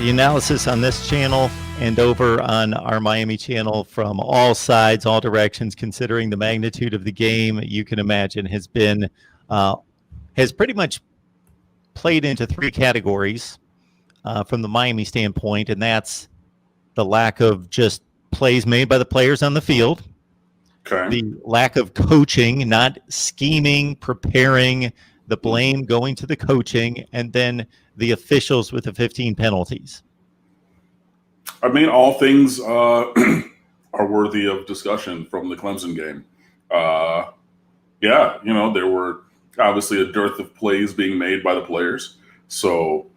The analysis on this channel and over on our Miami channel from all sides, all directions, considering the magnitude of the game, you can imagine has pretty much played into three categories from the Miami standpoint, and that's the lack of just plays made by the players on the field, the lack of coaching, not scheming, preparing, the blame going to the coaching, and then the officials with the 15 penalties. I mean, all things are worthy of discussion from the Clemson game. Yeah, there were obviously a dearth of plays being made by the players. So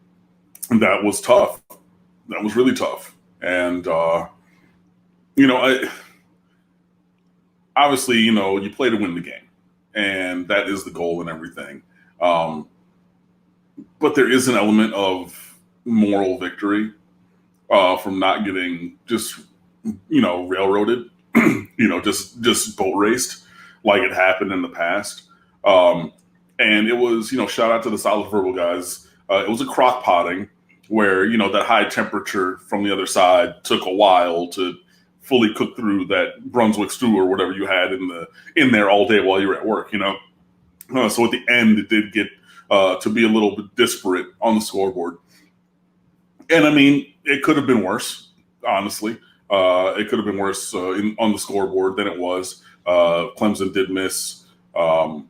that was tough. That was really tough. And, obviously, you play to win the game. And that is the goal and everything. But there is an element of moral victory from not getting just, railroaded, just boat raced like it happened in the past. And it was, shout out to the Solid Verbal guys. It was a crock potting where, that high temperature from the other side took a while to fully cook through that Brunswick stew or whatever you had in there all day while you were at work, So at the end, it did get to be a little bit disparate on the scoreboard. And I mean, it could have been worse, honestly. It could have been worse on the scoreboard than it was. Clemson did miss a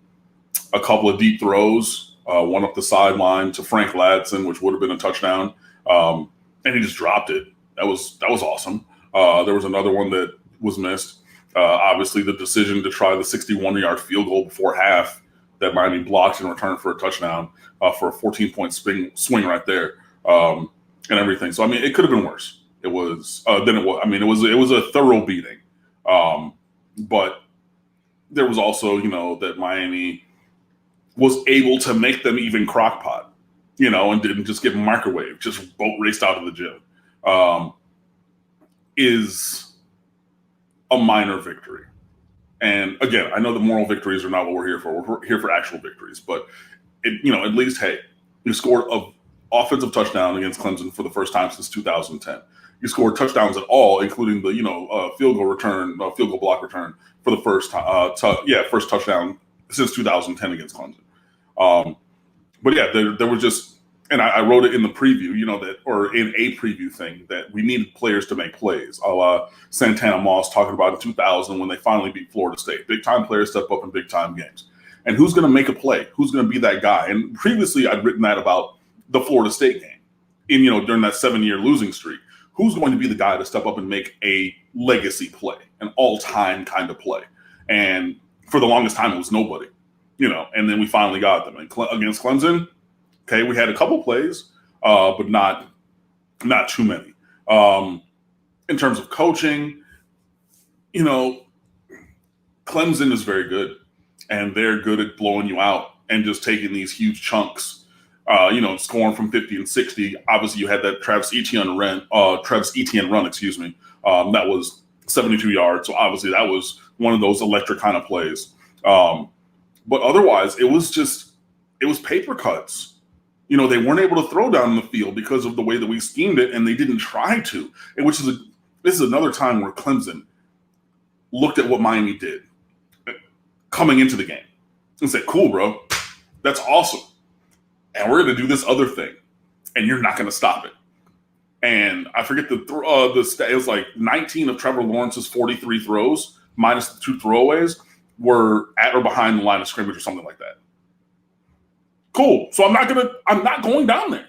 couple of deep throws, one up the sideline to Frank Ladson, which would have been a touchdown. And he just dropped it. That was awesome. There was another one that was missed. Obviously, the decision to try the 61-yard field goal before half that Miami blocked in return for a touchdown for a 14-point swing right there, and everything. So I mean, it could have been worse. It was than it was. I mean, it was a thorough beating, but there was also that Miami was able to make them even crockpot, and didn't just get microwaved, just boat raced out of the gym. Is a minor victory. And again, I know the moral victories are not what we're here for. We're here for actual victories. But, at least, hey, you scored an offensive touchdown against Clemson for the first time since 2010. You scored touchdowns at all, including the, field goal block return for the first touchdown since 2010 against Clemson. But yeah, there was just, and I wrote it in the preview, or in a preview thing, that we needed players to make plays. A la Santana Moss talking about in 2000 when they finally beat Florida State. Big-time players step up in big-time games. And who's going to make a play? Who's going to be that guy? And previously I'd written that about the Florida State game during that 7-year losing streak. Who's going to be the guy to step up and make a legacy play, an all-time kind of play? And for the longest time, it was nobody, and then we finally got them. And against Clemson, okay, we had a couple plays, but not too many. In terms of coaching, Clemson is very good, and they're good at blowing you out and just taking these huge chunks, scoring from 50 and 60. Obviously, you had that Travis Etienne run, that was 72 yards. So obviously, that was one of those electric kind of plays. But otherwise, it was paper cuts. They weren't able to throw down the field because of the way that we schemed it, and they didn't try to. And this is another time where Clemson looked at what Miami did coming into the game and said, "Cool, bro, that's awesome, and we're going to do this other thing, and you're not going to stop it." And I forget the stat. It was like 19 of Trevor Lawrence's 43 throws minus the 2 throwaways were at or behind the line of scrimmage or something like that. Cool. So I'm not going down there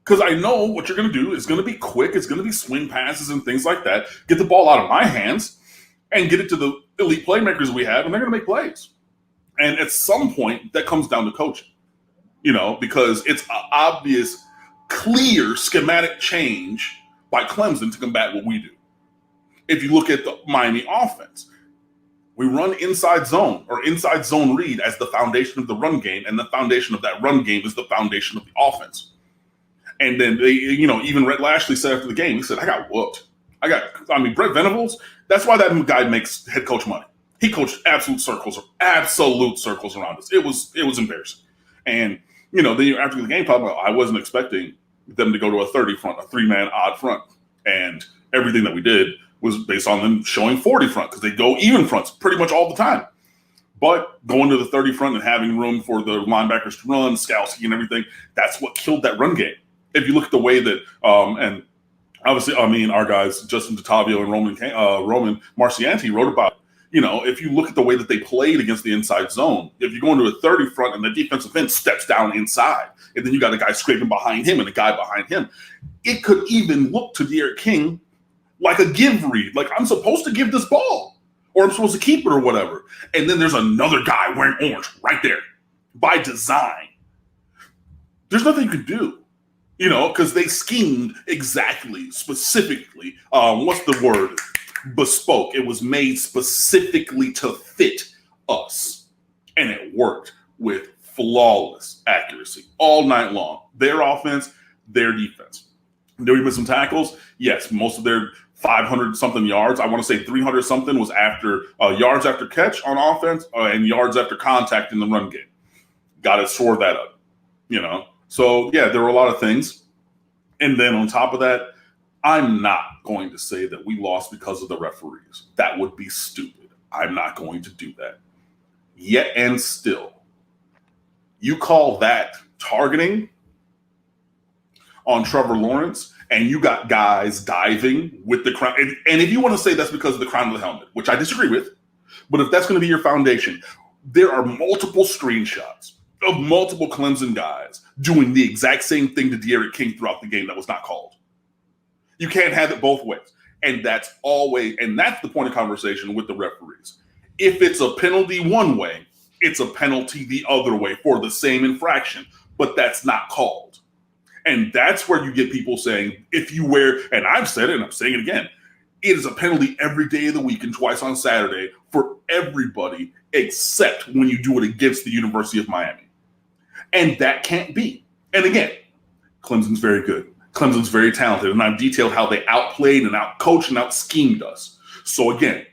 because I know what you're going to do is going to be quick. It's going to be swing passes and things like that. Get the ball out of my hands and get it to the elite playmakers we have, and they're going to make plays. And at some point, that comes down to coaching, because it's an obvious, clear schematic change by Clemson to combat what we do. If you look at the Miami offense, we run inside zone or inside zone read as the foundation of the run game, and the foundation of that run game is the foundation of the offense. And then they, even Rhett Lashley said after the game, he said, "I got whooped. Brett Venables, that's why that guy makes head coach money. He coached absolute circles around us. It was embarrassing." And, then after the game, probably, I wasn't expecting them to go to a 30 front, a 3-man odd front. And everything that we did was based on them showing 40 front because they go even fronts pretty much all the time. But going to the 30 front and having room for the linebackers to run, Skalski and everything, that's what killed that run game. If you look at the way that, and obviously, I mean, our guys, Justin DeTavio and Roman Marcianti wrote about it. You know, if you look at the way that they played against the inside zone, if you go into a 30 front and the defensive end steps down inside, and then you got a guy scraping behind him and a guy behind him, it could even look to De'Aaron King like a give read, like I'm supposed to give this ball or I'm supposed to keep it or whatever. And then there's another guy wearing orange right there by design. There's nothing you can do, you know, because they schemed exactly, specifically, what's the word? Bespoke. It was made specifically to fit us. And it worked with flawless accuracy all night long. Their offense, their defense. Did we miss some tackles? Yes, most of their 500-something yards, I want to say 300-something was after yards after catch on offense and yards after contact in the run game. Got to shore that up, you know. So, yeah, there were a lot of things. And then on top of that, I'm not going to say that we lost because of the referees. That would be stupid. I'm not going to do that. Yet and still, you call that targeting on Trevor Lawrence, and you got guys diving with the crown. And if you want to say that's because of the crown of the helmet, which I disagree with, but if that's going to be your foundation, there are multiple screenshots of multiple Clemson guys doing the exact same thing to De'Aaron King throughout the game that was not called. You can't have it both ways. And that's the point of conversation with the referees. If it's a penalty one way, it's a penalty the other way for the same infraction, but that's not called. And that's where you get people saying, if you wear, and I've said it and I'm saying it again, it is a penalty every day of the week and twice on Saturday for everybody except when you do it against the University of Miami. And that can't be. And again, Clemson's very good. Clemson's very talented, and I've detailed how they outplayed and outcoached and outschemed us. So again,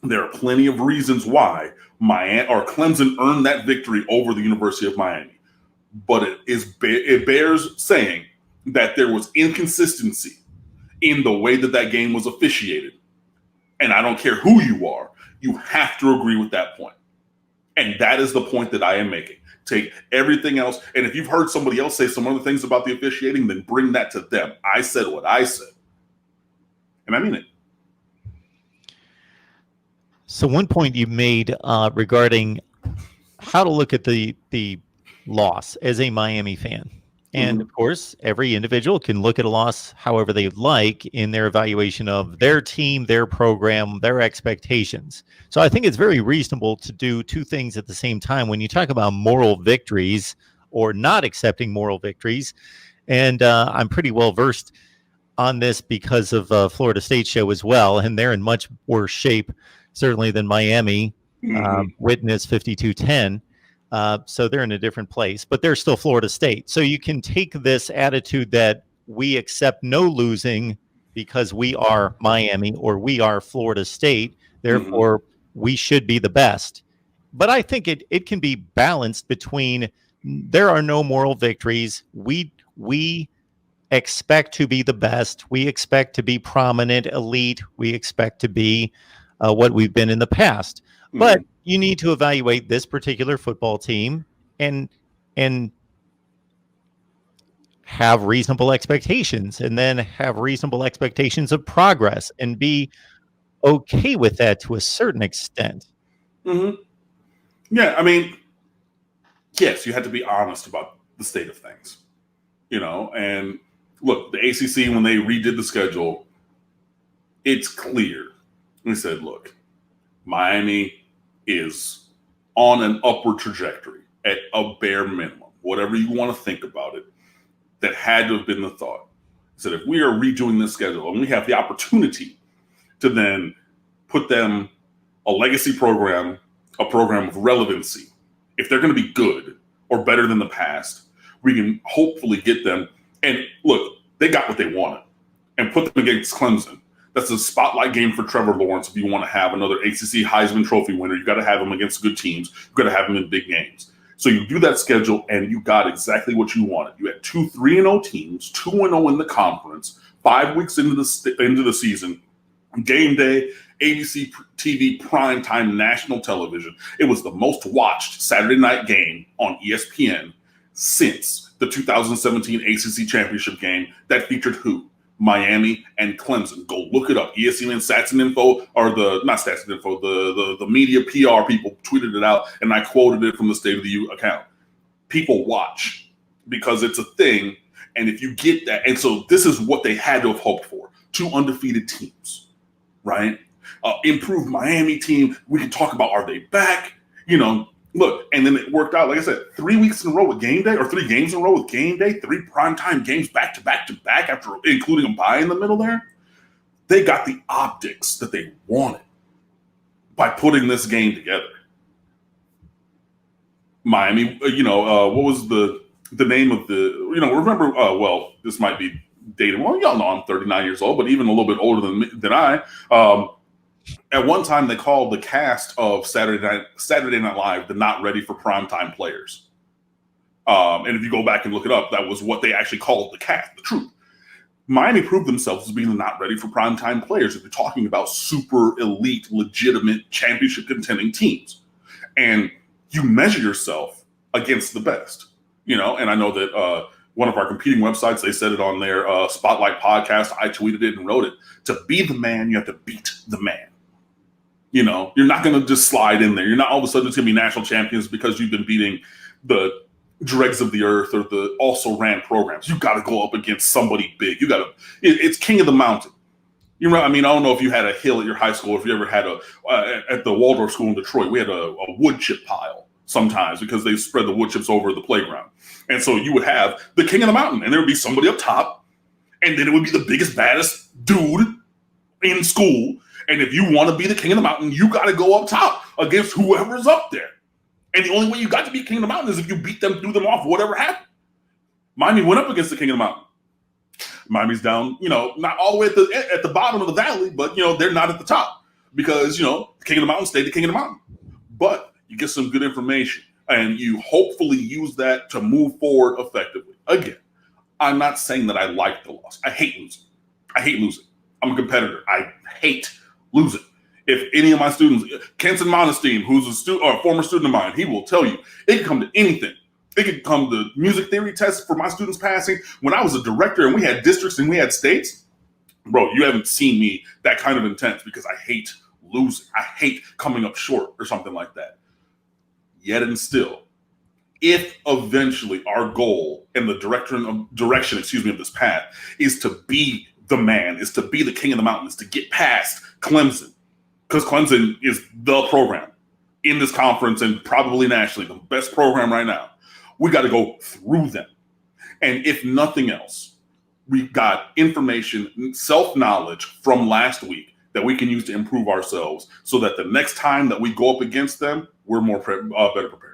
there are plenty of reasons why Clemson earned that victory over the University of Miami. But it bears saying that there was inconsistency in the way that game was officiated. And I don't care who you are, you have to agree with that point. And that is the point that I am making. Take everything else, and if you've heard somebody else say some other things about the officiating, then bring that to them. I said what I said, and I mean it. So one point you made regarding how to look at the loss as a Miami fan. And of course, every individual can look at a loss however they like in their evaluation of their team, their program, their expectations. So I think it's very reasonable to do two things at the same time when you talk about moral victories or not accepting moral victories. And I'm pretty well versed on this because of Florida State show as well. And they're in much worse shape, certainly than Miami, witness 52-10. So they're in a different place, but they're still Florida State. So you can take this attitude that we accept no losing because we are Miami or we are Florida State. Therefore, we should be the best. But I think it can be balanced between there are no moral victories. We expect to be the best. We expect to be prominent, elite. We expect to be what we've been in the past. But you need to evaluate this particular football team and have reasonable expectations, and then have reasonable expectations of progress and be okay with that to a certain extent. Yeah, I mean, yes, you have to be honest about the state of things, you know, and look, the ACC, when they redid the schedule, it's clear. They said, look, Miami is on an upward trajectory at a bare minimum, whatever you want to think about it. That had to have been the thought. Said if we are redoing this schedule and we have the opportunity to then put them a legacy program, a program of relevancy, if they're going to be good or better than the past, we can hopefully get them. And look, they got what they wanted and put them against Clemson. That's a spotlight game for Trevor Lawrence. If you want to have another ACC Heisman Trophy winner, you got to have him against good teams. You got to have him in big games. So you do that schedule, and you got exactly what you wanted. You had 2 3-0 teams, 2-0 in the conference, 5 weeks into the season, game day, ABC TV primetime national television. It was the most watched Saturday night game on ESPN since the 2017 ACC championship game that featured who? Miami and Clemson. Go look it up. ESPN Stats and Info, or not Stats and Info, the media PR people tweeted it out, and I quoted it from the State of the U account. People watch because it's a thing, and if you get that, and so this is what they had to have hoped for. 2 undefeated teams, right? Improved Miami team. We can talk about, are they back? Look, and then it worked out, like I said, 3 weeks in a row with game day, or 3 games in a row with game day, 3 primetime games back to back to back after including a bye in the middle there. They got the optics that they wanted by putting this game together. Miami, what was the name of the, remember, well, this might be dated. Well, y'all know I'm 39 years old, but even a little bit older than I. At one time, they called the cast of Saturday Night Live the not ready for primetime players. And if you go back and look it up, that was what they actually called the cast, the truth. Miami proved themselves as being the not ready for primetime players if you're talking about super elite, legitimate, championship contending teams. And you measure yourself against the best, and I know that one of our competing websites, they said it on their Spotlight podcast. I tweeted it and wrote it. To be the man, you have to beat the man. You're not going to just slide in there. You're not all of a sudden going to be national champions because you've been beating the dregs of the earth or the also ran programs. You got to go up against somebody big. It's king of the mountain. I don't know if you had a hill at your high school, or if you ever had at the Waldorf school in Detroit, we had a wood chip pile sometimes because they spread the wood chips over the playground. And so you would have the king of the mountain, and there would be somebody up top, and then it would be the biggest, baddest dude in school. And if you want to be the king of the mountain, you got to go up top against whoever's up there. And the only way you got to be king of the mountain is if you beat them, threw them off, whatever happened. Miami went up against the king of the mountain. Miami's down, not all the way at the bottom of the valley, but, they're not at the top because, the king of the mountain stayed the king of the mountain. But you get some good information, and you hopefully use that to move forward effectively. Again, I'm not saying that I like the loss. I hate losing. I'm a competitor. I hate losing. If any of my students, Kenson Monestein, who's a former student of mine, he will tell you, it can come to anything. It could come to music theory tests for my students passing. When I was a director and we had districts and we had states, bro, you haven't seen me that kind of intense because I hate losing. I hate coming up short or something like that. Yet and still, if eventually our goal and the direction of this path is to be the man, is to be the king of the mountain, is to get past Clemson, because Clemson is the program in this conference and probably nationally, the best program right now. We got to go through them. And if nothing else, we got information, self-knowledge from last week that we can use to improve ourselves so that the next time that we go up against them, we're better prepared.